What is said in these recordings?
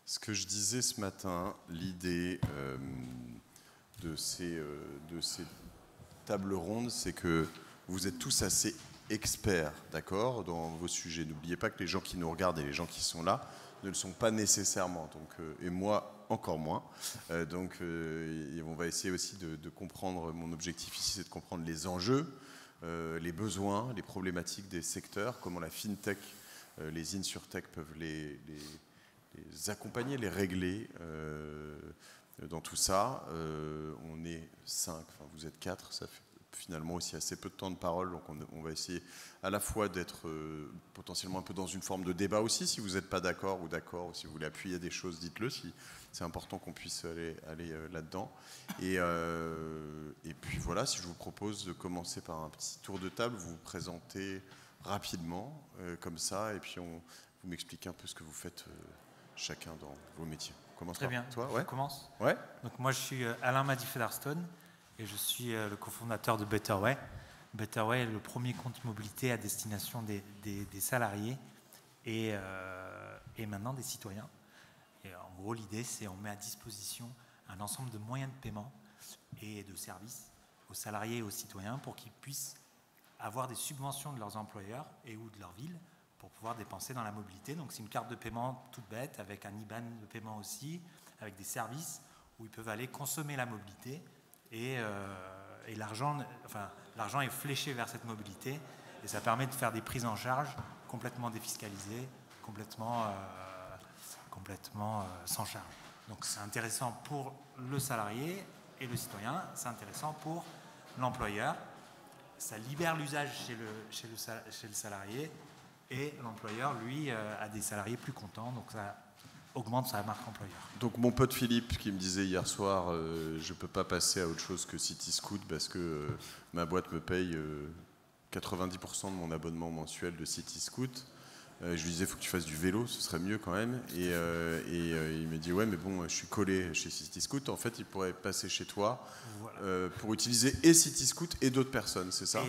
Ce que je disais ce matin, l'idée de ces tables rondes, c'est que vous êtes tous assez experts, d'accord, dans vos sujets. N'oubliez pas que les gens qui nous regardent et les gens qui sont là ne le sont pas nécessairement, et moi encore moins. Et on va essayer aussi de comprendre, mon objectif ici, c'est de comprendre les enjeux, les besoins, les problématiques des secteurs, comment la FinTech, les InsurTech peuvent les accompagner, les régler dans tout ça. On est 5, enfin vous êtes 4, ça fait finalement aussi assez peu de temps de parole, donc on va essayer à la fois d'être potentiellement un peu dans une forme de débat aussi, si vous n'êtes pas d'accord ou si vous voulez appuyer des choses, dites-le, si c'est important qu'on puisse aller là-dedans. Et puis voilà, si je vous propose de commencer par un petit tour de table, vous vous présentez rapidement, comme ça, et puis vous m'expliquez un peu ce que vous faites chacun dans vos métiers. On commence Très bien, toi, je commence. Ouais. Donc moi je suis Alain Madi-Featherstone et je suis le cofondateur de Betterway. Betterway est le premier compte mobilité à destination des salariés et maintenant des citoyens. Et en gros l'idée c'est on met à disposition un ensemble de moyens de paiement et de services aux salariés et aux citoyens pour qu'ils puissent avoir des subventions de leurs employeurs et ou de leur ville pour pouvoir dépenser dans la mobilité. Donc c'est une carte de paiement toute bête, avec un IBAN de paiement aussi, avec des services où ils peuvent aller consommer la mobilité et l'argent est fléché vers cette mobilité et ça permet de faire des prises en charge complètement défiscalisées, complètement sans charge. Donc c'est intéressant pour le salarié et le citoyen, c'est intéressant pour l'employeur. Ça libère l'usage chez le salarié et l'employeur, lui, a des salariés plus contents, donc ça augmente sa marque employeur. Donc mon pote Philippe qui me disait hier soir, je ne peux pas passer à autre chose que Cityscoot parce que ma boîte me paye 90% de mon abonnement mensuel de Cityscoot. Je lui disais, il faut que tu fasses du vélo, ce serait mieux quand même. Et il me dit, ouais, mais bon, je suis collé chez Cityscoot. En fait, il pourrait passer chez toi, voilà, pour utiliser et Cityscoot et d'autres personnes, c'est ça ?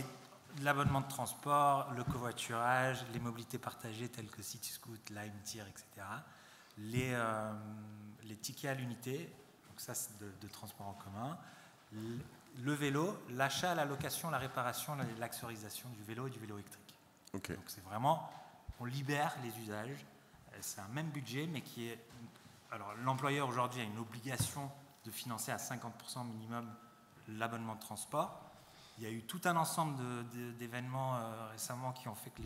L'abonnement de transport, le covoiturage, les mobilités partagées telles que Cityscoot, Lime, Tir, etc. Les tickets à l'unité, donc ça c'est de transport en commun. Le vélo, l'achat, la location, la réparation, l'accessorisation du vélo et du vélo électrique. Okay. Donc c'est vraiment, on libère les usages. C'est un même budget, mais qui est... Alors l'employeur aujourd'hui a une obligation de financer à 50% minimum l'abonnement de transport. Il y a eu tout un ensemble d'événements récemment qui ont fait que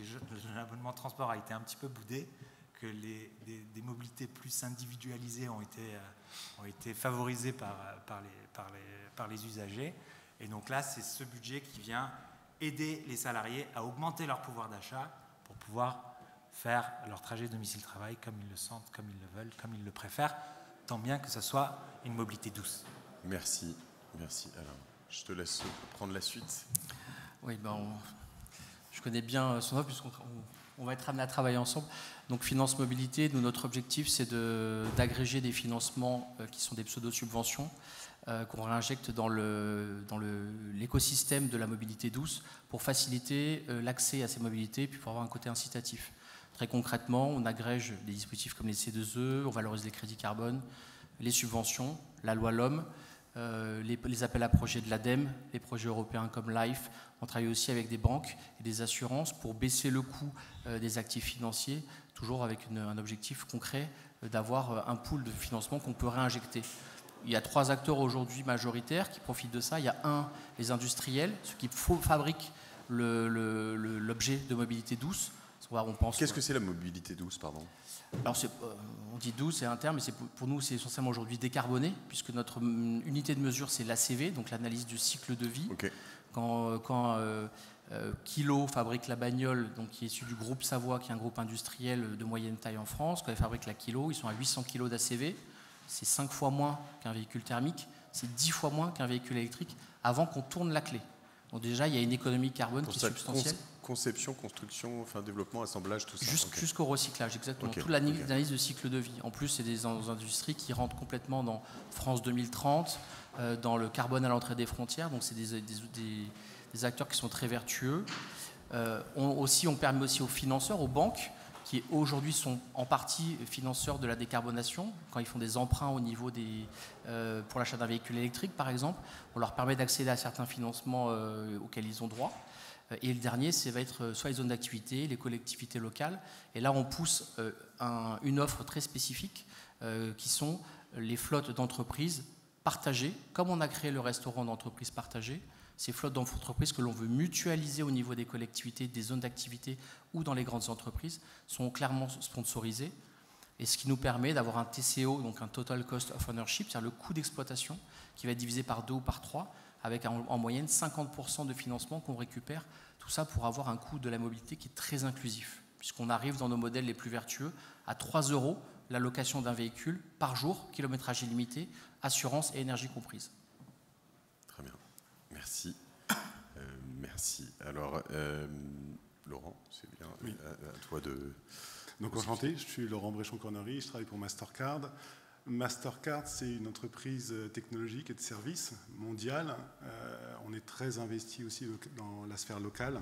l'abonnement de transport a été un petit peu boudé, que des mobilités plus individualisées ont été favorisées par les usagers. Et donc là, c'est ce budget qui vient aider les salariés à augmenter leur pouvoir d'achat pour pouvoir faire leur trajet domicile-travail comme ils le sentent, comme ils le veulent, comme ils le préfèrent, tant bien que ce soit une mobilité douce. Merci Alain. Je te laisse prendre la suite. Oui, je connais bien son offre puisqu'on va être amené à travailler ensemble. Donc Finance Mobilité, nous, notre objectif, c'est d'agréger des financements qui sont des pseudo-subventions qu'on réinjecte dans l'écosystème de la mobilité douce pour faciliter l'accès à ces mobilités et puis pour avoir un côté incitatif. Très concrètement, on agrège des dispositifs comme les C2E, on valorise les crédits carbone, les subventions, la loi LOM, les appels à projets de l'ADEME, les projets européens comme LIFE. On travaille aussi avec des banques et des assurances pour baisser le coût des actifs financiers, toujours avec un objectif concret d'avoir un pool de financement qu'on peut réinjecter. Il y a 3 acteurs aujourd'hui majoritaires qui profitent de ça. Il y a les industriels, ceux qui fabriquent l'objet de mobilité douce. Qu'est-ce que c'est la mobilité douce, pardon ? Alors, on dit douce, c'est un terme, mais pour nous, c'est essentiellement aujourd'hui décarboné, puisque notre unité de mesure, c'est l'ACV, donc l'analyse du cycle de vie. Okay. Quand Kilo fabrique la bagnole, donc qui est issue du groupe Savoie, qui est un groupe industriel de moyenne taille en France, quand ils fabriquent la Kilo, ils sont à 800 kg d'ACV. C'est 5 fois moins qu'un véhicule thermique, c'est 10 fois moins qu'un véhicule électrique, avant qu'on tourne la clé. Donc déjà, il y a une économie carbone qui est substantielle. Conception, construction, développement, assemblage, tout ça. Jusqu'au recyclage, exactement. Toute l'analyse de cycle de vie. En plus, c'est des industries qui rentrent complètement dans France 2030, dans le carbone à l'entrée des frontières. Donc, c'est des acteurs qui sont très vertueux. On permet aussi aux financeurs, aux banques, qui aujourd'hui sont en partie financeurs de la décarbonation. Quand ils font des emprunts au niveau pour l'achat d'un véhicule électrique, par exemple, on leur permet d'accéder à certains financements auxquels ils ont droit. Et le dernier, ça va être soit les zones d'activité, les collectivités locales. Et là, on pousse une offre très spécifique qui sont les flottes d'entreprises partagées. Comme on a créé le restaurant d'entreprises partagées, ces flottes d'entreprises que l'on veut mutualiser au niveau des collectivités, des zones d'activité ou dans les grandes entreprises, sont clairement sponsorisées. Et ce qui nous permet d'avoir un TCO, donc un Total Cost of Ownership, c'est-à-dire le coût d'exploitation, qui va être divisé par 2 ou par 3, avec en moyenne 50% de financement qu'on récupère. Tout ça pour avoir un coût de la mobilité qui est très inclusif, puisqu'on arrive dans nos modèles les plus vertueux à 3 € la location d'un véhicule par jour, kilométrage illimité, assurance et énergie comprise. Très bien, merci. Merci. Alors, Laurent, c'est bien oui. À toi de... Donc enchanté, je suis Laurent Bréchon-Cornery, je travaille pour Mastercard. Mastercard, c'est une entreprise technologique et de services mondiale. On est très investi aussi dans la sphère locale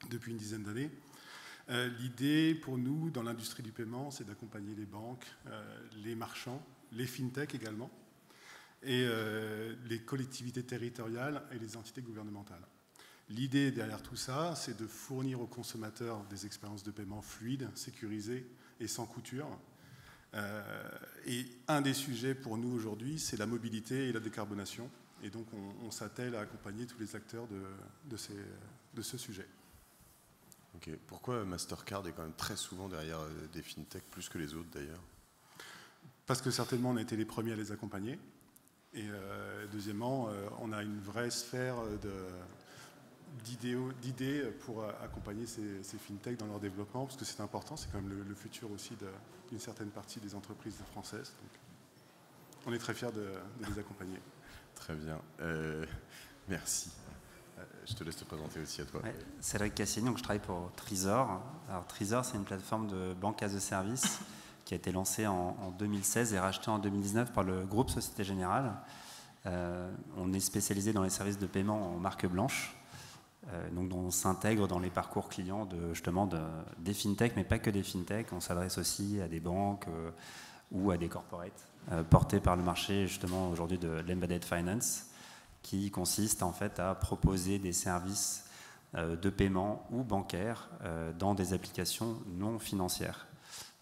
depuis une dizaine d'années. L'idée pour nous, dans l'industrie du paiement, c'est d'accompagner les banques, les marchands, les fintechs également, et les collectivités territoriales et les entités gouvernementales. L'idée derrière tout ça, c'est de fournir aux consommateurs des expériences de paiement fluides, sécurisées et sans couture. Et un des sujets pour nous aujourd'hui, c'est la mobilité et la décarbonation. Et donc on s'attelle à accompagner tous les acteurs de ce sujet. Okay. Pourquoi Mastercard est quand même très souvent derrière des fintechs, plus que les autres d'ailleurs? Parce que certainement on a été les premiers à les accompagner. Et deuxièmement, on a une vraie sphère d'idées pour accompagner ces fintechs dans leur développement, parce que c'est important, c'est quand même le futur aussi d'une certaine partie des entreprises françaises. Donc, on est très fiers de les accompagner. Très bien. Merci. Je te laisse te présenter aussi à toi. Ouais, Cédric Cassini, donc je travaille pour Trésor. Alors Trésor, c'est une plateforme de banque as a service qui a été lancée en 2016 et rachetée en 2019 par le groupe Société Générale. On est spécialisé dans les services de paiement en marque blanche. Donc on s'intègre dans les parcours clients des fintechs, mais pas que des fintechs. On s'adresse aussi à des banques ou à des corporates portés par le marché justement aujourd'hui de l'embedded finance, qui consiste en fait à proposer des services de paiement ou bancaires dans des applications non financières.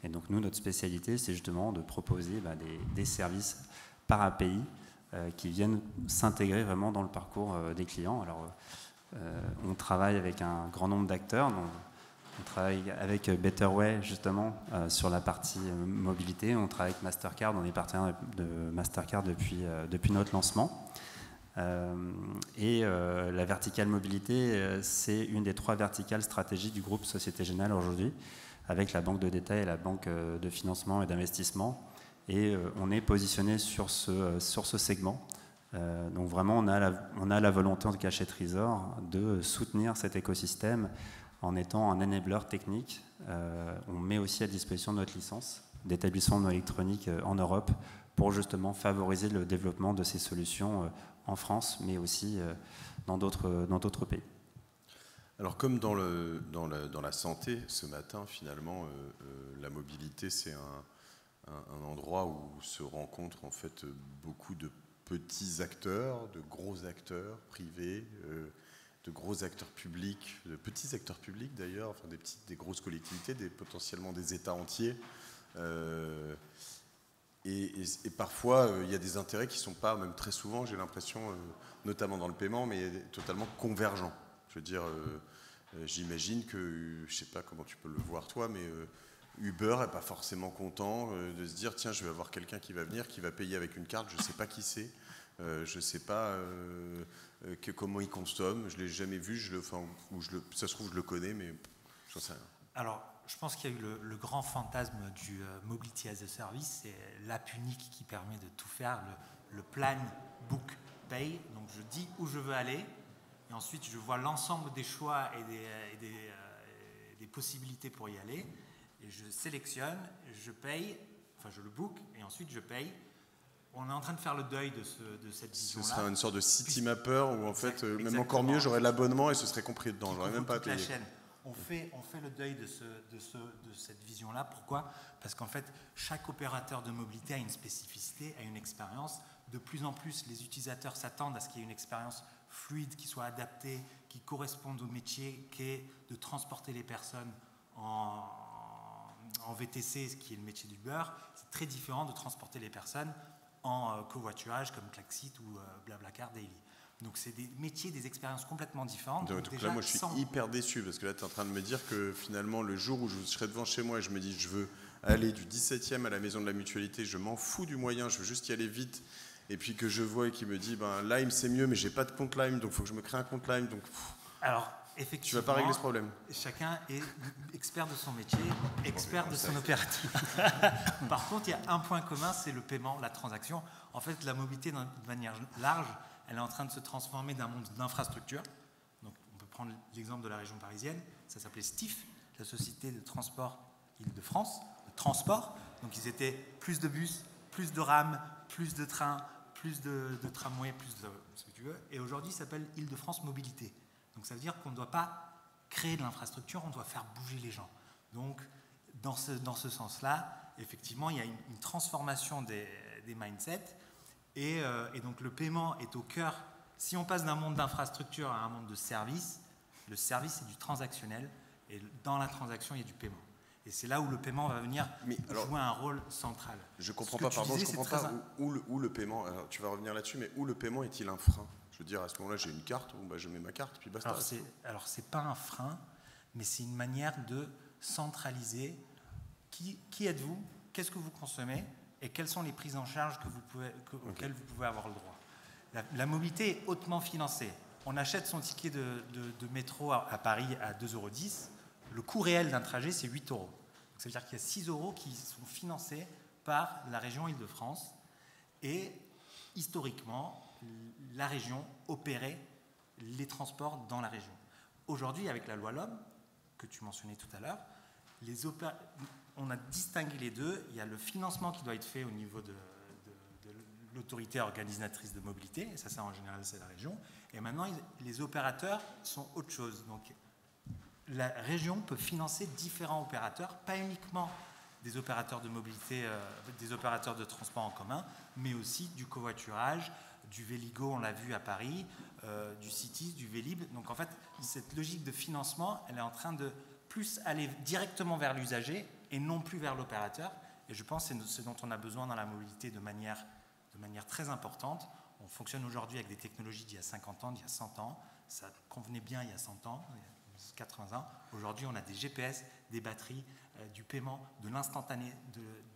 Et donc nous, notre spécialité, c'est justement de proposer des services par API qui viennent s'intégrer vraiment dans le parcours des clients. Alors on travaille avec un grand nombre d'acteurs. On travaille avec Betterway justement sur la partie mobilité. On travaille avec Mastercard. On est partenaire de Mastercard depuis notre lancement. La verticale mobilité, c'est une des 3 verticales stratégiques du groupe Société Générale aujourd'hui, avec la banque de détail et la banque de financement et d'investissement. Et on est positionné sur ce segment. Donc vraiment, on a la volonté, en tout cas chez Trésor, de soutenir cet écosystème en étant un enabler technique. On met aussi à disposition notre licence d'établissement électronique en Europe pour justement favoriser le développement de ces solutions en France, mais aussi dans d'autres pays. Alors comme dans la santé, ce matin, finalement, la mobilité, c'est un endroit où se rencontrent en fait beaucoup de petits acteurs, de gros acteurs privés, de gros acteurs publics, de petits acteurs publics d'ailleurs, enfin des grosses collectivités, potentiellement des États entiers. Et parfois, il y a des intérêts qui ne sont pas, même très souvent, j'ai l'impression, notamment dans le paiement, mais totalement convergents. Je veux dire, j'imagine que, je ne sais pas comment tu peux le voir toi, mais Uber n'est pas forcément content de se dire, tiens, je vais avoir quelqu'un qui va venir, qui va payer avec une carte, je ne sais pas qui c'est, je ne sais pas comment il consomme, je ne l'ai jamais vu, ça se trouve, je le connais, mais j'en sais rien. Alors, je pense qu'il y a eu le grand fantasme du Mobility as a Service, c'est l'app unique qui permet de tout faire, le plan, book, pay. Donc je dis où je veux aller, et ensuite je vois l'ensemble des choix et des possibilités pour y aller, et je sélectionne, je paye, enfin je le book, et ensuite je paye. On est en train de faire le deuil de cette vision-là. Ce sera une sorte de city mapper où en fait, même encore mieux, j'aurais l'abonnement et ce serait compris dedans. J'aurais même pas à payer. On fait le deuil de cette vision-là. Pourquoi? Parce qu'en fait, chaque opérateur de mobilité a une spécificité, a une expérience. De plus en plus, les utilisateurs s'attendent à ce qu'il y ait une expérience fluide, qui soit adaptée, qui corresponde au métier, qui est de transporter les personnes en VTC, ce qui est le métier d'Uber. C'est très différent de transporter les personnes en covoiturage comme Klaxit ou Blablacar Daily. Donc c'est des métiers, des expériences complètement différentes. Donc déjà, là, moi je suis hyper déçu parce que là tu es en train de me dire que finalement le jour où je serai devant chez moi et je me dis je veux aller du 17e à la maison de la mutualité, je m'en fous du moyen, je veux juste y aller vite, et puis que je vois et qui me dit ben, Lime c'est mieux mais j'ai pas de compte Lime donc il faut que je me crée un compte Lime. Donc, alors effectivement, tu vas pas régler ce problème. Chacun est expert de son métier, expert de son opérative. Par contre, il y a un point commun, c'est le paiement, la transaction. En fait, la mobilité, de manière large, elle est en train de se transformer d'un monde d'infrastructure. Donc, on peut prendre l'exemple de la région parisienne. Ça s'appelait STIF, la Société de Transport Île-de-France, de transport. Donc, ils étaient plus de bus, plus de rames, plus de trains, plus de tramways, plus de ce que tu veux. Et aujourd'hui, ça s'appelle Île-de-France Mobilité. Donc, ça veut dire qu'on ne doit pas créer de l'infrastructure, on doit faire bouger les gens. Donc, dans ce sens-là, effectivement, il y a une transformation des mindsets. Et donc le paiement est au cœur. Si on passe d'un monde d'infrastructure à un monde de service, le service c'est du transactionnel et dans la transaction il y a du paiement. Et c'est là où le paiement va venir jouer un rôle central. Je comprends pas, pardon, je comprends pas où le paiement. Alors, tu vas revenir là-dessus, mais où le paiement est-il un frein? Je veux dire, à ce moment-là, j'ai une carte, bon, bah, je mets ma carte, puis basta. Alors c'est pas un frein, mais c'est une manière de centraliser. Qui êtes-vous? Qu'est-ce que vous consommez? Et quelles sont les prises en charge auxquelles vous pouvez avoir le droit. La mobilité est hautement financée. On achète son ticket de métro à Paris à 2,10 €. Le coût réel d'un trajet, c'est 8 €. Donc, ça veut dire qu'il y a 6 € qui sont financés par la région Île-de-France. Et historiquement, la région opérait les transports dans la région. Aujourd'hui, avec la loi LOM, que tu mentionnais tout à l'heure, on a distingué les deux. Il y a le financement qui doit être fait au niveau de l'autorité organisatrice de mobilité, et ça en général c'est la région. Et maintenant, les opérateurs sont autre chose. Donc, la région peut financer différents opérateurs, pas uniquement des opérateurs de mobilité, des opérateurs de transport en commun, mais aussi du covoiturage, du Véligo, on l'a vu à Paris, du Citis, du Vélib. Donc en fait, cette logique de financement, elle est en train de plus aller directement vers l'usager et non plus vers l'opérateur. Et je pense que c'est ce dont on a besoin dans la mobilité de manière très importante. On fonctionne aujourd'hui avec des technologies d'il y a 50 ans, d'il y a 100 ans. Ça convenait bien il y a 100 ans, il y a 80 ans. Aujourd'hui, on a des GPS, des batteries, du paiement, de l'instantané,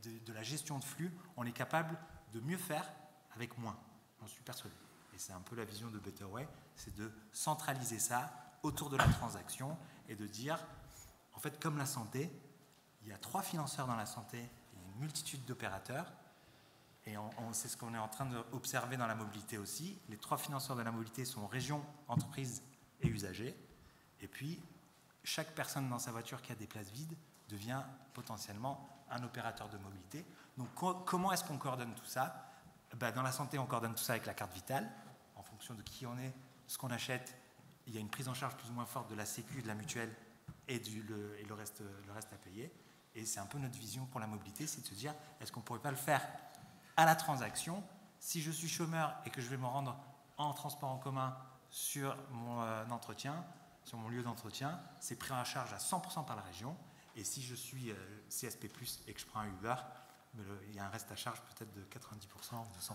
de la gestion de flux. On est capable de mieux faire avec moins. J'en suis persuadé. Et c'est un peu la vision de Betterway, c'est de centraliser ça autour de la transaction et de dire, en fait, comme la santé, il y a 3 financeurs dans la santé, il y a une multitude d'opérateurs, et c'est ce qu'on est en train d'observer dans la mobilité aussi. Les 3 financeurs de la mobilité sont région, entreprise et usagers, et puis chaque personne dans sa voiture qui a des places vides devient potentiellement un opérateur de mobilité. Donc comment est-ce qu'on coordonne tout ça? Dans la santé, on coordonne tout ça avec la carte vitale, en fonction de qui on est, ce qu'on achète. Il y a une prise en charge plus ou moins forte de la Sécu, de la mutuelle, et le reste à payer. Et c'est un peu notre vision pour la mobilité, c'est de se dire, est-ce qu'on ne pourrait pas le faire à la transaction? Si je suis chômeur et que je vais me rendre en transport en commun sur mon entretien, sur mon lieu d'entretien, c'est pris en charge à 100% par la région. Et si je suis CSP+, et que je prends un Uber, il y a un reste à charge peut-être de 90% ou de 100%.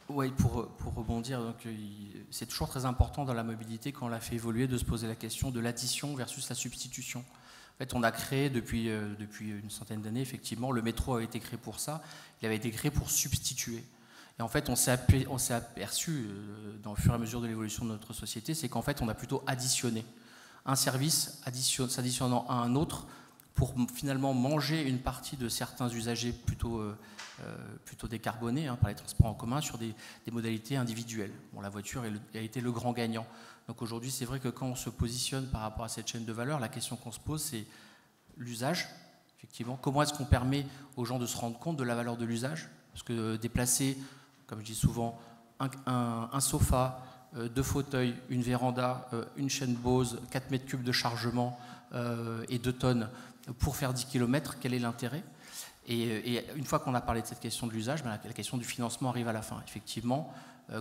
Oui, pour rebondir, c'est toujours très important dans la mobilité, quand on l'a fait évoluer, de se poser la question de l'addition versus la substitution. En fait, on a créé depuis une centaine d'années, effectivement, le métro a été créé pour ça. Il avait été créé pour substituer. Et en fait, on s'est aperçu, dans le fur et à mesure de l'évolution de notre société, c'est qu'en fait, on a plutôt additionné. Un service s'additionnant à un autre pour finalement manger une partie de certains usagers plutôt décarbonés par les transports en commun sur des modalités individuelles. Bon, la voiture a été le grand gagnant. Donc aujourd'hui, c'est vrai que quand on se positionne par rapport à cette chaîne de valeur, la question qu'on se pose, c'est l'usage. Effectivement, comment est-ce qu'on permet aux gens de se rendre compte de la valeur de l'usage? Parce que déplacer, comme je dis souvent, un sofa, 2 fauteuils, une véranda, une chaîne Bose, 4 mètres cubes de chargement et 2 tonnes pour faire 10 km, quel est l'intérêt ? Et une fois qu'on a parlé de cette question de l'usage, la question du financement arrive à la fin. Effectivement,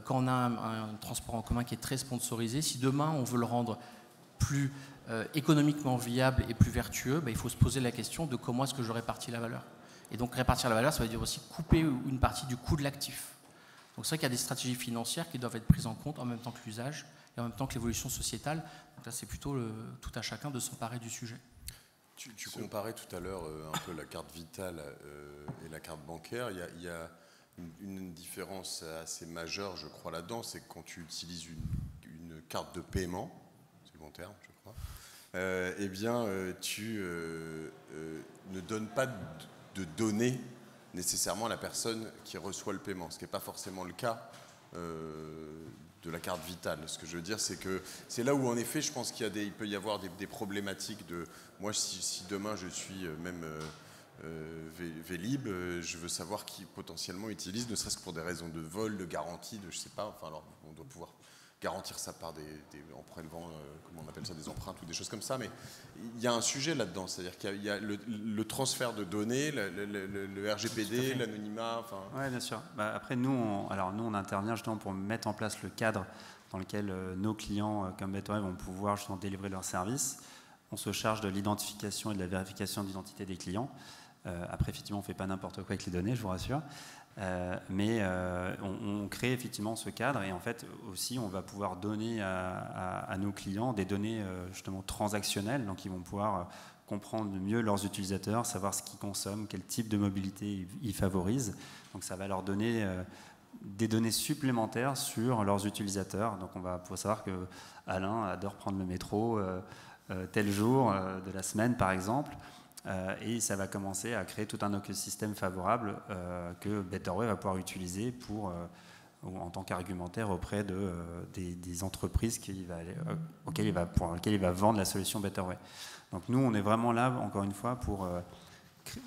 quand on a un transport en commun qui est très sponsorisé, si demain on veut le rendre plus économiquement viable et plus vertueux, il faut se poser la question de comment est-ce que je répartis la valeur. Et donc répartir la valeur, ça veut dire aussi couper une partie du coût de l'actif. Donc c'est vrai qu'il y a des stratégies financières qui doivent être prises en compte en même temps que l'usage et en même temps que l'évolution sociétale. Donc là, c'est plutôt tout à chacun de s'emparer du sujet. Tu comparais tout à l'heure un peu la carte vitale et la carte bancaire. Il y a une différence assez majeure, je crois, là-dedans. C'est que quand tu utilises une carte de paiement, c'est le bon terme, je crois, tu ne donnes pas de données nécessairement à la personne qui reçoit le paiement, ce qui n'est pas forcément le cas de la carte vitale. Ce que je veux dire, c'est que c'est là où, en effet, je pense il peut y avoir des problématiques de... Moi, si demain je suis même Vélib, je veux savoir qui potentiellement utilise, ne serait-ce que pour des raisons de vol, de garantie, de je sais pas, enfin, alors on doit pouvoir garantir ça par en prélevant, comment on appelle ça, des empreintes ou des choses comme ça, mais il y a un sujet là-dedans, c'est-à-dire qu'il y a le transfert de données, le RGPD, l'anonymat, enfin... Oui, bien sûr. Après, nous, on intervient justement pour mettre en place le cadre dans lequel nos clients, comme Betterway, vont pouvoir justement délivrer leurs services. On se charge de l'identification et de la vérification d'identité des clients. Après, effectivement, on ne fait pas n'importe quoi avec les données, je vous rassure. Mais on crée effectivement ce cadre et en fait aussi on va pouvoir donner à nos clients des données justement transactionnelles, donc ils vont pouvoir comprendre mieux leurs utilisateurs, savoir ce qu'ils consomment, quel type de mobilité ils favorisent. Donc ça va leur donner des données supplémentaires sur leurs utilisateurs. Donc on va pouvoir savoir que Alain adore prendre le métro tel jour de la semaine par exemple. Et ça va commencer à créer tout un écosystème favorable que Betterway va pouvoir utiliser en tant qu'argumentaire auprès des entreprises pour lesquelles il va vendre la solution Betterway. Donc nous, on est vraiment là, encore une fois, pour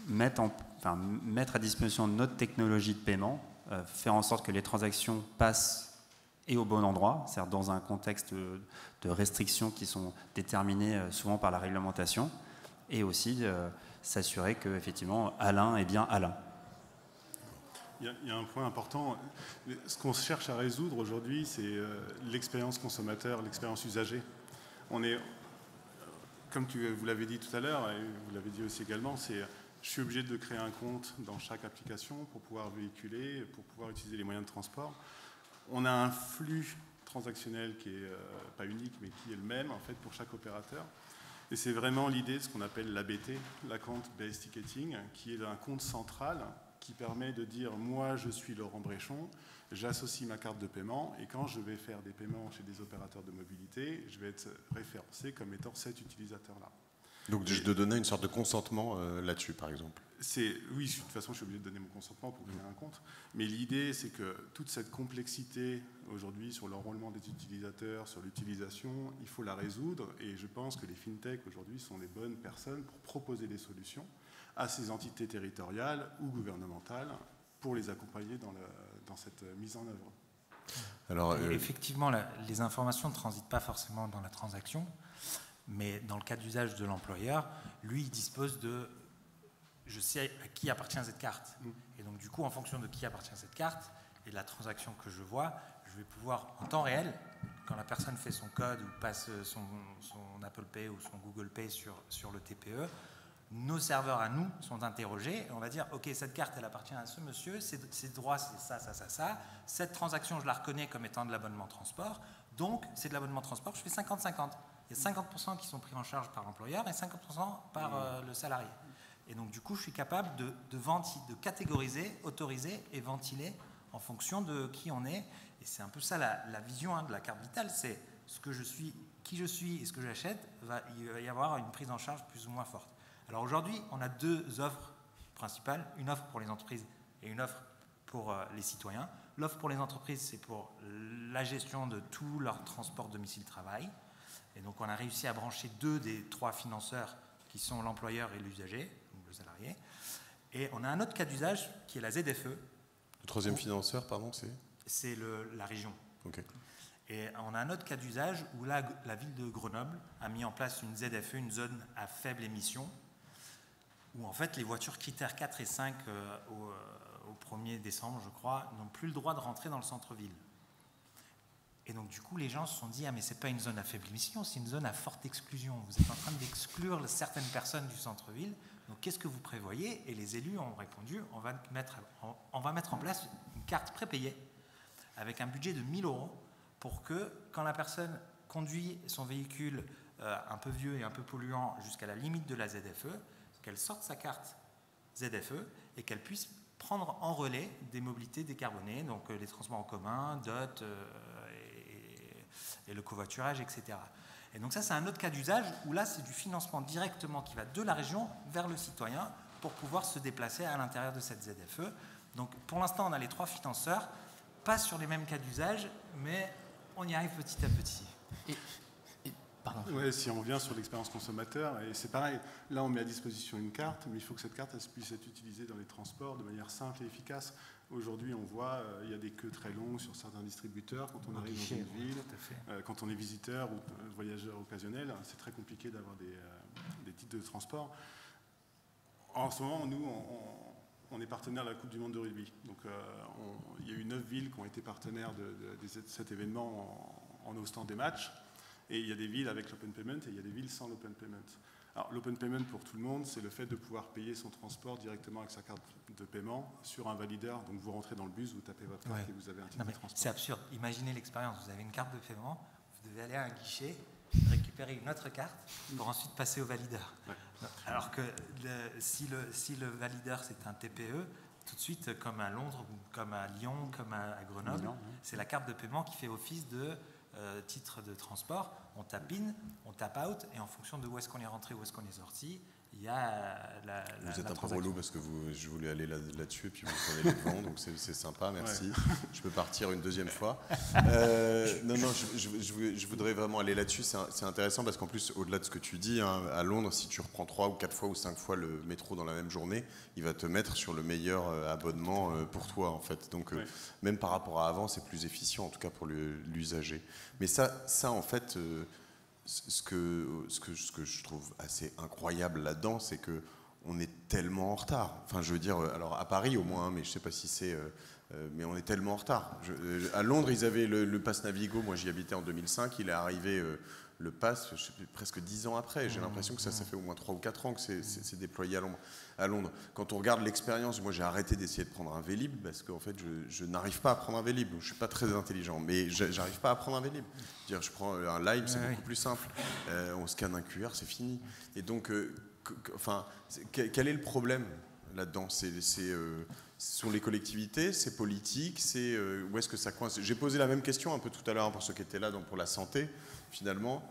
mettre à disposition notre technologie de paiement, faire en sorte que les transactions passent et au bon endroit, c'est-à-dire dans un contexte de restrictions qui sont déterminées souvent par la réglementation, et aussi s'assurer que effectivement Alain est bien Alain. Il y a un point important. Ce qu'on cherche à résoudre aujourd'hui, c'est l'expérience consommateur, l'expérience usager. Comme vous l'avez dit tout à l'heure, et vous l'avez dit aussi également, je suis obligé de créer un compte dans chaque application pour pouvoir véhiculer, pour pouvoir utiliser les moyens de transport. On a un flux transactionnel qui est pas unique, mais qui est le même en fait pour chaque opérateur. Et c'est vraiment l'idée de ce qu'on appelle l'ABT, l'Account Based Ticketing, qui est un compte central qui permet de dire « moi, je suis Laurent Bréchon, j'associe ma carte de paiement et quand je vais faire des paiements chez des opérateurs de mobilité, je vais être référencé comme étant cet utilisateur-là ». Donc de donner une sorte de consentement là-dessus, par exemple. Oui, de toute façon, je suis obligé de donner mon consentement pour créer un compte. Mais l'idée, c'est que toute cette complexité aujourd'hui sur l'enrôlement des utilisateurs, sur l'utilisation, il faut la résoudre. Et je pense que les fintechs aujourd'hui sont les bonnes personnes pour proposer des solutions à ces entités territoriales ou gouvernementales pour les accompagner dans cette mise en œuvre. Alors, effectivement, les informations ne transitent pas forcément dans la transaction. Mais dans le cas d'usage de l'employeur, lui, il dispose de... Je sais à qui appartient cette carte. Et donc, du coup, en fonction de qui appartient cette carte et de la transaction que je vois, je vais pouvoir, en temps réel, quand la personne fait son code ou passe son Apple Pay ou son Google Pay sur le TPE, nos serveurs à nous sont interrogés et on va dire « Ok, cette carte, elle appartient à ce monsieur, ses droits, c'est ça, ça, ça, ça. Cette transaction, je la reconnais comme étant de l'abonnement transport. Donc, c'est de l'abonnement transport, je fais 50-50. » Il y a 50% qui sont pris en charge par l'employeur et 50% par le salarié. Et donc, du coup, je suis capable de catégoriser, autoriser et ventiler en fonction de qui on est. Et c'est un peu ça la vision de la carte vitale, c'est ce que je suis, qui je suis et ce que j'achète, il va y avoir une prise en charge plus ou moins forte. Alors aujourd'hui, on a 2 offres principales, une offre pour les entreprises et une offre pour les citoyens. L'offre pour les entreprises, c'est pour la gestion de tout leur transport domicile-travail. Et donc, on a réussi à brancher 2 des 3 financeurs qui sont l'employeur et l'usager, donc le salarié. Et on a un autre cas d'usage qui est la ZFE. Le troisième financeur, pardon, c'est la région. Okay. Et on a un autre cas d'usage où là, la ville de Grenoble a mis en place une ZFE, une zone à faible émission, où en fait les voitures critères 4 et 5 au 1er décembre, je crois, n'ont plus le droit de rentrer dans le centre-ville. Et donc du coup, les gens se sont dit « Ah mais c'est pas une zone à faible émission, c'est une zone à forte exclusion. Vous êtes en train d'exclure certaines personnes du centre-ville. Donc qu'est-ce que vous prévoyez ?» Et les élus ont répondu « On va mettre en place une carte prépayée avec un budget de 1 000 € pour que quand la personne conduit son véhicule un peu vieux et un peu polluant jusqu'à la limite de la ZFE, qu'elle sorte sa carte ZFE et qu'elle puisse prendre en relais des mobilités décarbonées, donc les transports en commun, DOT et le covoiturage, etc. Et donc ça, c'est un autre cas d'usage où là, c'est du financement directement qui va de la région vers le citoyen pour pouvoir se déplacer à l'intérieur de cette ZFE. Donc pour l'instant, on a les 3 financeurs, pas sur les mêmes cas d'usage, mais on y arrive petit à petit. Pardon. Ouais, si on revient sur l'expérience consommateur, et c'est pareil, là on met à disposition une carte, mais il faut que cette carte elle puisse être utilisée dans les transports de manière simple et efficace. Aujourd'hui, on voit, il y a des queues très longues sur certains distributeurs quand on arrive dans une ville, quand on est visiteur ou voyageur occasionnel, c'est très compliqué d'avoir des titres de transport. En ce moment, nous, on est partenaire de la Coupe du Monde de rugby. Donc, il y a eu 9 villes qui ont été partenaires de cet événement en hostant des matchs. Et il y a des villes avec l'open payment et il y a des villes sans l'open payment. Alors l'open payment pour tout le monde, c'est le fait de pouvoir payer son transport directement avec sa carte de paiement sur un valideur. Donc vous rentrez dans le bus, vous tapez votre carte et vous avez un titre de transport. C'est absurde. Imaginez l'expérience. Vous avez une carte de paiement, vous devez aller à un guichet, récupérer une autre carte pour ensuite passer au valideur. Ouais. Alors que si le valideur c'est un TPE, tout de suite, comme à Londres, comme à Lyon, comme à Grenoble, c'est la carte de paiement qui fait office de titre de transport. On tape in, on tape out, et en fonction de où est-ce qu'on est rentré, où est-ce qu'on est sorti, il y a Vous êtes un peu relou parce que je voulais aller là-dessus et puis vous prenez les devants, donc c'est sympa, merci. Ouais. Je peux partir une deuxième fois. Non, je voudrais vraiment aller là-dessus, c'est intéressant parce qu'en plus, au-delà de ce que tu dis, hein, à Londres, si tu reprends 3 ou 4 fois ou 5 fois le métro dans la même journée, il va te mettre sur le meilleur abonnement pour toi, en fait. Donc, ouais. Même par rapport à avant, c'est plus efficient, en tout cas pour l'usager. Mais ça en fait... Ce que je trouve assez incroyable là-dedans, c'est qu'on est tellement en retard. Enfin, je veux dire, alors à Paris au moins, mais je ne sais pas si c'est... mais on est tellement en retard. À Londres, ils avaient le pass Navigo. Moi, j'y habitais en 2005. Il est arrivé le pass, je sais plus, presque 10 ans après. J'ai l'impression que ça fait au moins 3 ou 4 ans que c'est déployé à Londres. Quand on regarde l'expérience, moi, j'ai arrêté d'essayer de prendre un Vélib parce qu'en fait, je n'arrive pas à prendre un Vélib. Je ne suis pas très intelligent, mais j'arrive pas à prendre un Vélib. Je prends un Lime, c'est beaucoup plus simple. On scanne un QR, c'est fini. Et donc, enfin, quel est le problème là-dedans? Ce sont les collectivités, c'est politique, où est-ce que ça coince? J'ai posé la même question un peu tout à l'heure pour ceux qui étaient là, donc pour la santé, finalement.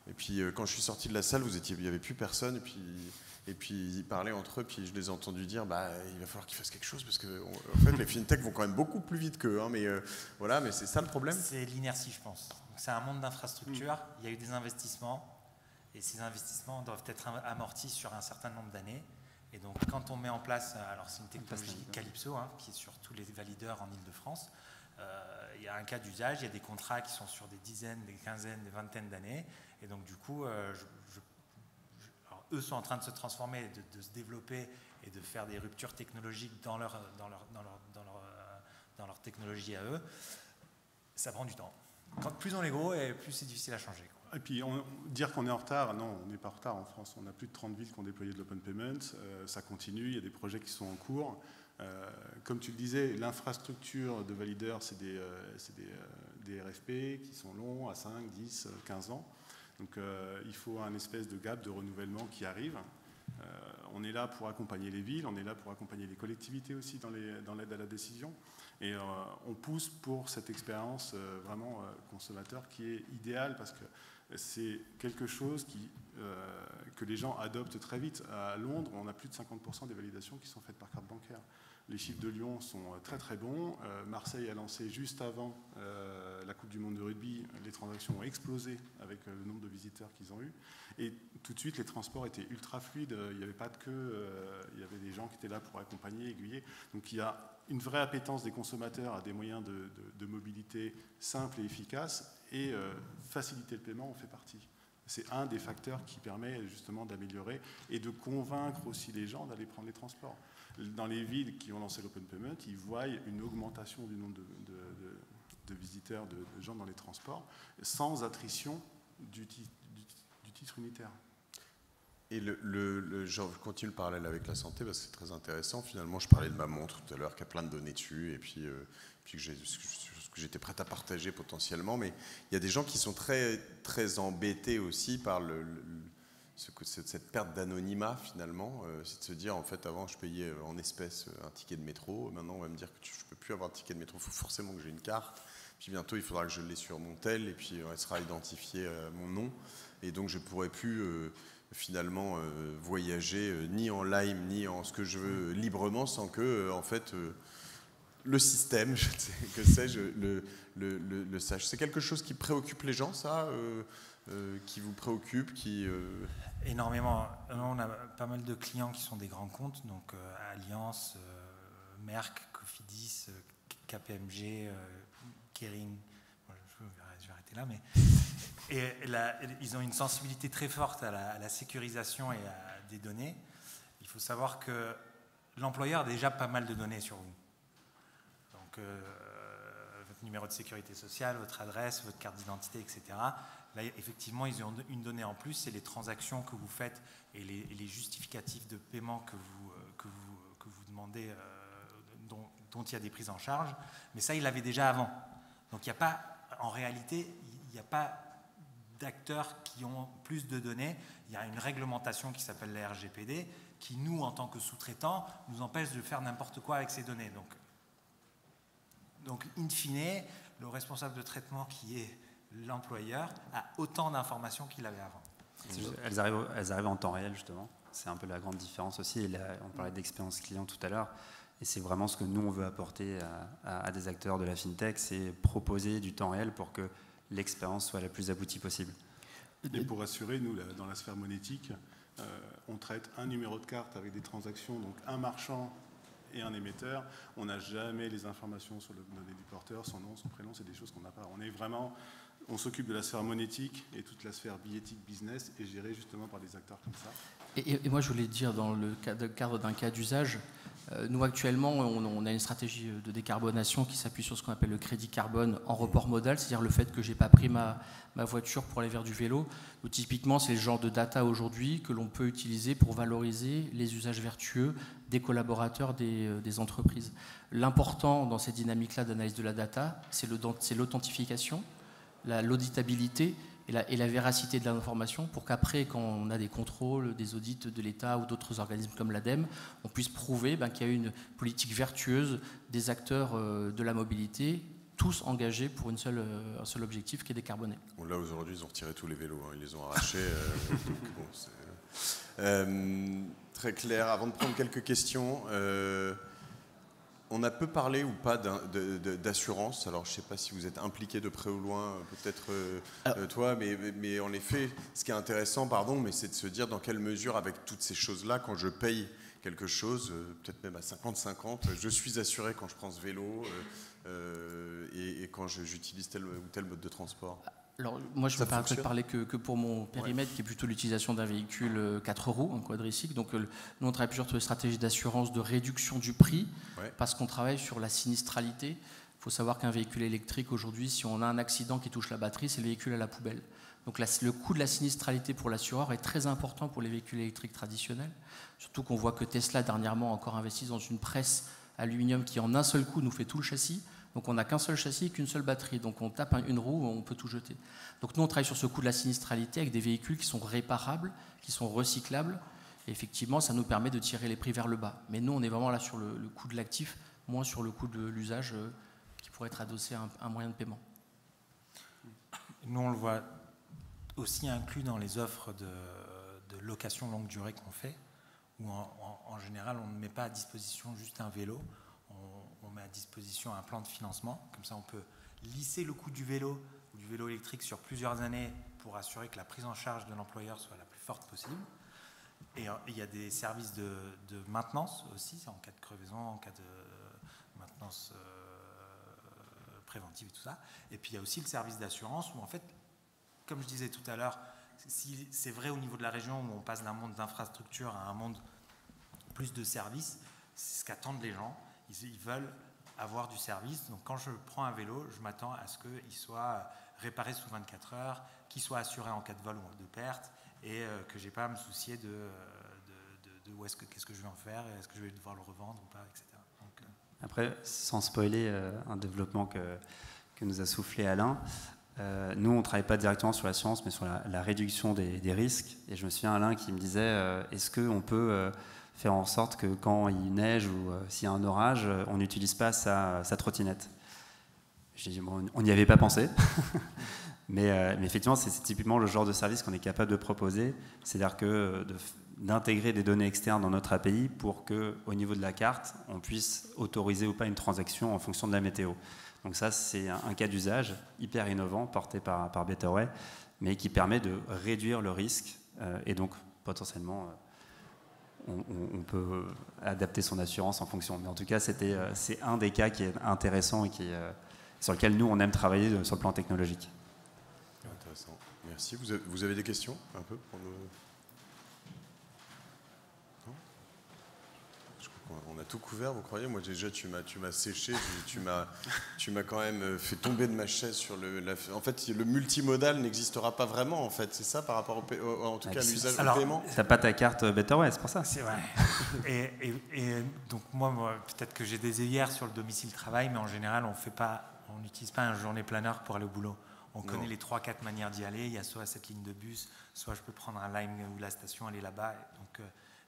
Et puis, quand je suis sorti de la salle, il n'y avait plus personne. Et puis, ils parlaient entre eux, puis je les ai entendus dire il va falloir qu'ils fassent quelque chose, parce que en fait, les fintechs vont quand même beaucoup plus vite qu'eux. Hein, mais voilà, mais c'est ça le problème. C'est l'inertie, je pense. C'est un monde d'infrastructures, il y a eu des investissements, et ces investissements doivent être amortis sur un certain nombre d'années. Et donc, quand on met en place, alors c'est une technologie Calypso, hein, qui est sur tous les valideurs en Ile-de-France, il y a un cas d'usage, il y a des contrats qui sont sur des dizaines, des quinzaines, des vingtaines d'années. Et donc, du coup, alors, eux sont en train de se transformer, de se développer et de faire des ruptures technologiques dans leur technologie à eux. Ça prend du temps. Plus on est gros, et plus c'est difficile à changer. Et puis, dire qu'on est en retard, non, on n'est pas en retard en France. On a plus de 30 villes qui ont déployé de l'open payment. Ça continue, il y a des projets qui sont en cours. Comme tu le disais, l'infrastructure de valideurs, c'est des RFP qui sont longs, à 5, 10, 15 ans. Donc, il faut un espèce de gap de renouvellement qui arrive. On est là pour accompagner les villes, on est là pour accompagner les collectivités aussi dans l'aide à la décision. Et on pousse pour cette expérience vraiment consommateur qui est idéale parce que c'est quelque chose que les gens adoptent très vite. À Londres, on a plus de 50% des validations qui sont faites par carte bancaire. Les chiffres de Lyon sont très très bons. Marseille a lancé juste avant la Coupe du Monde de rugby. Les transactions ont explosé avec le nombre de visiteurs qu'ils ont eu. Et tout de suite, les transports étaient ultra fluides. Il n'y avait pas de queue. Il y avait des gens qui étaient là pour accompagner, aiguiller. Donc il y a une vraie appétence des consommateurs à des moyens de mobilité simples et efficaces. et faciliter le paiement en fait partie. C'est un des facteurs qui permet justement d'améliorer et de convaincre aussi les gens d'aller prendre les transports. Dans les villes qui ont lancé l'open payment, ils voient une augmentation du nombre de visiteurs, de gens dans les transports, sans attrition du titre unitaire. Et je continue le parallèle avec la santé parce que c'est très intéressant. Finalement, je parlais de ma montre tout à l'heure qui a plein de données dessus et puis que j'étais prêt à partager potentiellement. Mais il y a des gens qui sont très, très embêtés aussi par cette perte d'anonymat finalement. C'est de se dire, en fait, avant, je payais en espèces un ticket de métro. Maintenant, on va me dire que je ne peux plus avoir de ticket de métro. Il faut forcément que j'ai une carte. Puis bientôt, il faudra que je l'ai sur mon tel et puis elle sera identifiée à mon nom. Et donc, je ne pourrai plus... finalement voyager ni en Lime ni en ce que je veux librement sans que en fait le système, que sais-je, le sache. C'est quelque chose qui préoccupe les gens, ça, qui vous préoccupe, qui énormément. On a pas mal de clients qui sont des grands comptes, donc Allianz, Merck, Cofidis, KPMG, Kering. Je vais arrêter là, mais ils ont une sensibilité très forte à la sécurisation et à des données. Il faut savoir que l'employeur a déjà pas mal de données sur vous. Donc, votre numéro de sécurité sociale, votre adresse, votre carte d'identité, etc. Là, effectivement, ils ont une donnée en plus, c'est les transactions que vous faites et les justificatifs de paiement que vous demandez, dont il y a des prises en charge. Mais ça, il l'avait déjà avant. Donc, il n'y a pas, en réalité, il n'y a pas d'acteurs qui ont plus de données. Il y a une réglementation qui s'appelle la RGPD qui, nous, en tant que sous-traitants, nous empêche de faire n'importe quoi avec ces données. Donc, in fine, le responsable de traitement qui est l'employeur a autant d'informations qu'il avait avant. Elles arrivent en temps réel, justement. C'est un peu la grande différence aussi. Et là, on parlait d'expérience client tout à l'heure. Et c'est vraiment ce que nous, on veut apporter à des acteurs de la FinTech, c'est proposer du temps réel pour que l'expérience soit la plus aboutie possible. Et pour assurer, nous, dans la sphère monétique, on traite un numéro de carte avec des transactions, donc un marchand et un émetteur. On n'a jamais les informations sur le données du porteur, son nom, son prénom, c'est des choses qu'on n'a pas. On s'occupe de la sphère monétique et toute la sphère billettique business est gérée justement par des acteurs comme ça. Et moi, je voulais dire, dans le cadre d'un cas d'usage, nous, actuellement, on a une stratégie de décarbonation qui s'appuie sur ce qu'on appelle le crédit carbone en report modal, c'est-à-dire le fait que je n'ai pas pris ma voiture pour aller vers du vélo. Donc, typiquement, c'est le genre de data aujourd'hui que l'on peut utiliser pour valoriser les usages vertueux des collaborateurs des entreprises. L'important dans cette dynamique-là d'analyse de la data, c'est l'authentification, l'auditabilité et la véracité de l'information pour qu'après, quand on a des contrôles, des audits de l'État ou d'autres organismes comme l'ADEME, on puisse prouver qu'il y a une politique vertueuse des acteurs de la mobilité, tous engagés pour un seul objectif qui est décarboner. Bon, là, aujourd'hui, ils ont retiré tous les vélos, ils les ont arrachés. Très clair. Avant de prendre quelques questions... on a peu parlé ou pas d'assurance. Alors, je ne sais pas si vous êtes impliqué de près ou loin, peut-être toi, mais en effet, ce qui est intéressant, c'est de se dire dans quelle mesure, avec toutes ces choses-là, quand je paye quelque chose, peut-être même à 50-50, je suis assuré quand je prends ce vélo et quand j'utilise tel ou tel mode de transport. Alors, moi, je ne peux pas parler que pour mon périmètre, qui est plutôt l'utilisation d'un véhicule 4 roues, un quadricycle. Donc, nous, on travaille plusieurs sur les stratégies d'assurance, de réduction du prix, parce qu'on travaille sur la sinistralité. Il faut savoir qu'un véhicule électrique, aujourd'hui, si on a un accident qui touche la batterie, c'est le véhicule à la poubelle. Donc, le coût de la sinistralité pour l'assureur est très important pour les véhicules électriques traditionnels. Surtout qu'on voit que Tesla, dernièrement, a encore investi dans une presse aluminium qui, en un seul coup, nous fait tout le châssis. Donc on n'a qu'un seul châssis et qu'une seule batterie. Donc on tape une roue, on peut tout jeter. Donc nous, on travaille sur ce coût de la sinistralité avec des véhicules qui sont réparables, qui sont recyclables. Et effectivement, ça nous permet de tirer les prix vers le bas. Mais nous, on est vraiment là sur le coût de l'actif, moins sur le coût de l'usage qui pourrait être adossé à un moyen de paiement. Nous, on le voit aussi inclus dans les offres de location longue durée qu'on fait, où en général, on ne met pas à disposition juste un vélo. On met à disposition un plan de financement. Comme ça, on peut lisser le coût du vélo ou du vélo électrique sur plusieurs années pour assurer que la prise en charge de l'employeur soit la plus forte possible. Et il y a des services de maintenance aussi, en cas de crevaison, en cas de maintenance préventive et tout ça. Et puis il y a aussi le service d'assurance où en fait, comme je disais tout à l'heure, si c'est vrai au niveau de la région où on passe d'un monde d'infrastructure à un monde plus de services, c'est ce qu'attendent les gens. Ils veulent avoir du service. Donc quand je prends un vélo, je m'attends à ce qu'il soit réparé sous 24 heures, qu'il soit assuré en cas de vol ou de perte, et que je n'ai pas à me soucier de qu'est-ce que je vais en faire, est-ce que je vais devoir le revendre ou pas, etc. Donc, Après, sans spoiler un développement que nous a soufflé Alain, nous, on ne travaille pas directement sur l'assurance, mais sur la réduction des risques. Et je me souviens, Alain, qui me disait, est-ce qu'on peut faire en sorte que quand il neige ou s'il y a un orage, on n'utilise pas sa trottinette? J'ai dit, bon, on n'y avait pas pensé. mais effectivement, c'est typiquement le genre de service qu'on est capable de proposer. C'est-à-dire que d'intégrer des données externes dans notre API pour qu'au niveau de la carte, on puisse autoriser ou pas une transaction en fonction de la météo. Donc ça, c'est un cas d'usage hyper innovant porté par Betterway, mais qui permet de réduire le risque et donc potentiellement on peut adapter son assurance en fonction. Mais en tout cas, c'est un des cas qui est intéressant et sur lequel nous, on aime travailler sur le plan technologique. Intéressant. Merci. Vous avez des questions un peu pour nous? On a tout couvert, vous croyez? Moi déjà tu m'as séché, tu m'as quand même fait tomber de ma chaise sur en fait le multimodal n'existera pas vraiment en fait, c'est ça par rapport en tout cas à l'usage du paiement. T'as pas ta carte Betterway, c'est pour ça. C'est vrai. et donc moi peut-être que j'ai des œillères sur le domicile travail, mais en général on n'utilise pas un journée planeur pour aller au boulot. On connaît les 3-4 manières d'y aller. Il y a soit cette ligne de bus, soit je peux prendre un Lime où la station elle est là-bas.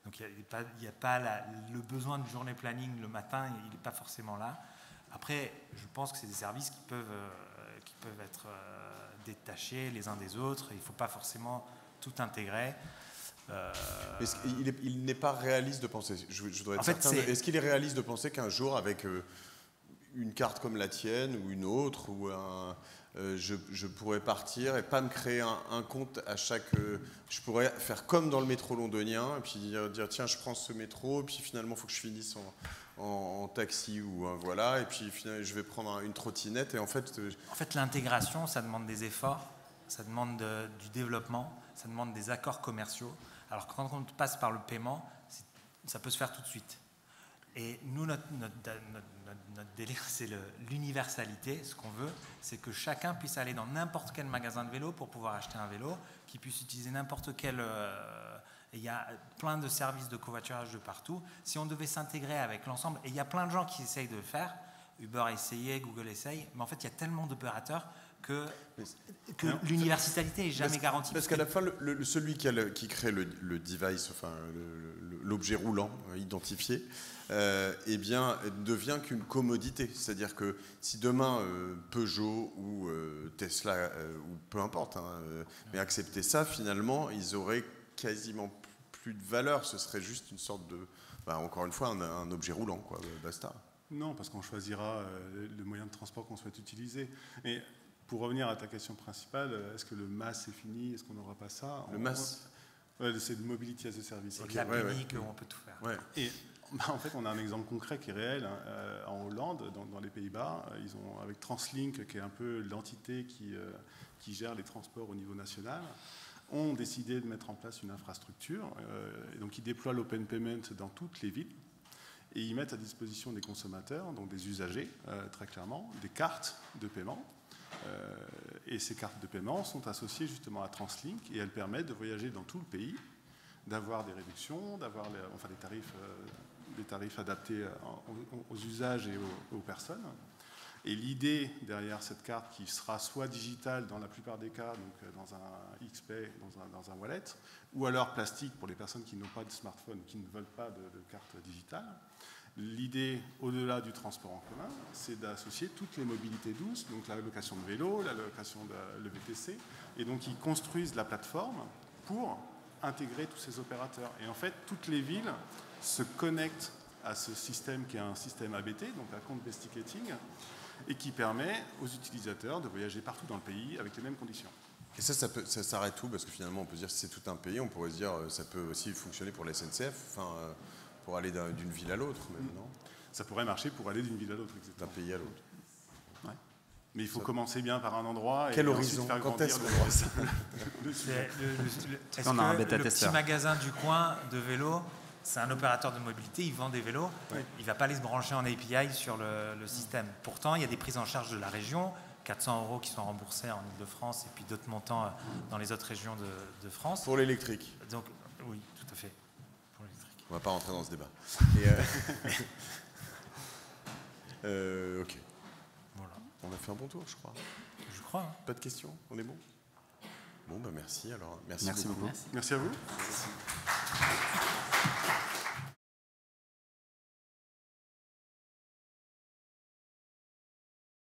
Donc il n'y a pas le besoin de journée planning le matin, il n'est pas forcément là. Après, je pense que c'est des services qui peuvent être détachés les uns des autres. Il ne faut pas forcément tout intégrer. Il n'est pas réaliste de penser, je voudrais être certain, est-ce qu'il est réaliste de penser qu'un jour, avec une carte comme la tienne ou une autre, ou je pourrais partir et pas me créer un compte à chaque... je pourrais faire comme dans le métro londonien et puis dire tiens, je prends ce métro, puis finalement il faut que je finisse en taxi ou voilà, et puis finalement je vais prendre une trottinette et en fait... En fait, l'intégration, ça demande des efforts, ça demande du développement, ça demande des accords commerciaux. Alors quand on passe par le paiement, ça peut se faire tout de suite. Et nous, notre délire, c'est l'universalité. Ce qu'on veut, c'est que chacun puisse aller dans n'importe quel magasin de vélo pour pouvoir acheter un vélo, qu'il puisse utiliser n'importe quel... il y a plein de services de covoiturage de partout. Si on devait s'intégrer avec l'ensemble, et il y a plein de gens qui essayent de le faire, Uber a essayé, Google essaye, mais en fait, il y a tellement d'opérateurs que l'universalité n'est jamais garantie. Parce qu'à la fin, celui qui crée le device, enfin l'objet roulant identifié, eh bien, devient qu'une commodité. C'est-à-dire que si demain Peugeot ou Tesla, ou peu importe, mais acceptaient ça, finalement, ils auraient quasiment plus de valeur. Ce serait juste une sorte de, encore une fois, un objet roulant, quoi, basta. Non, parce qu'on choisira le moyen de transport qu'on souhaite utiliser. Et pour revenir à ta question principale, est-ce que le MaaS est fini? Est-ce qu'on n'aura pas ça? Le MaaS, c'est le Mobility as a Service. C'est l'API qu'on peut tout faire. Ouais. Et en fait, on a un exemple concret qui est réel. En Hollande, dans les Pays-Bas, ils ont, avec Translink, qui est un peu l'entité qui gère les transports au niveau national, ont décidé de mettre en place une infrastructure. Et donc, ils déploient l'open payment dans toutes les villes. Et ils mettent à disposition des consommateurs, donc des usagers, très clairement, des cartes de paiement. Et ces cartes de paiement sont associées justement à Translink et elles permettent de voyager dans tout le pays, d'avoir des réductions, d'avoir des tarifs adaptés aux usages et aux personnes. Et l'idée derrière cette carte, qui sera soit digitale dans la plupart des cas, donc dans un XPay, dans un wallet, ou alors plastique pour les personnes qui n'ont pas de smartphone, qui ne veulent pas de carte digitale. L'idée, au-delà du transport en commun, c'est d'associer toutes les mobilités douces, donc la location de vélo, la location de VTC, et donc ils construisent la plateforme pour intégrer tous ces opérateurs. Et en fait, toutes les villes se connectent à ce système qui est un système ABT, donc Account-Based Ticketing, et qui permet aux utilisateurs de voyager partout dans le pays avec les mêmes conditions. Et ça s'arrête où? Parce que finalement, on peut se dire que c'est tout un pays, on pourrait se dire ça peut aussi fonctionner pour la SNCF, pour aller d'une ville à l'autre, non? Ça pourrait marcher pour aller d'une ville à l'autre, d'un pays à l'autre. Ouais. Mais il faut commencer bien par un endroit Quel et horizon? ensuite faire Quand grandir est-ce le suivant. Est-ce On a un que bêta le testeur. petit magasin du coin de vélo, c'est un opérateur de mobilité, il vend des vélos, il ne va pas aller se brancher en API sur le système. Pourtant, il y a des prises en charge de la région, 400 € qui sont remboursés en Ile-de-France et puis d'autres montants dans les autres régions de France. Pour l'électrique. Donc, oui, tout à fait. Pour l'électrique. On va pas rentrer dans ce débat. Ok. Voilà. On a fait un bon tour, je crois. Je crois. Hein. Pas de questions? On est bon? Bon, bah merci alors. Merci beaucoup. Merci à vous.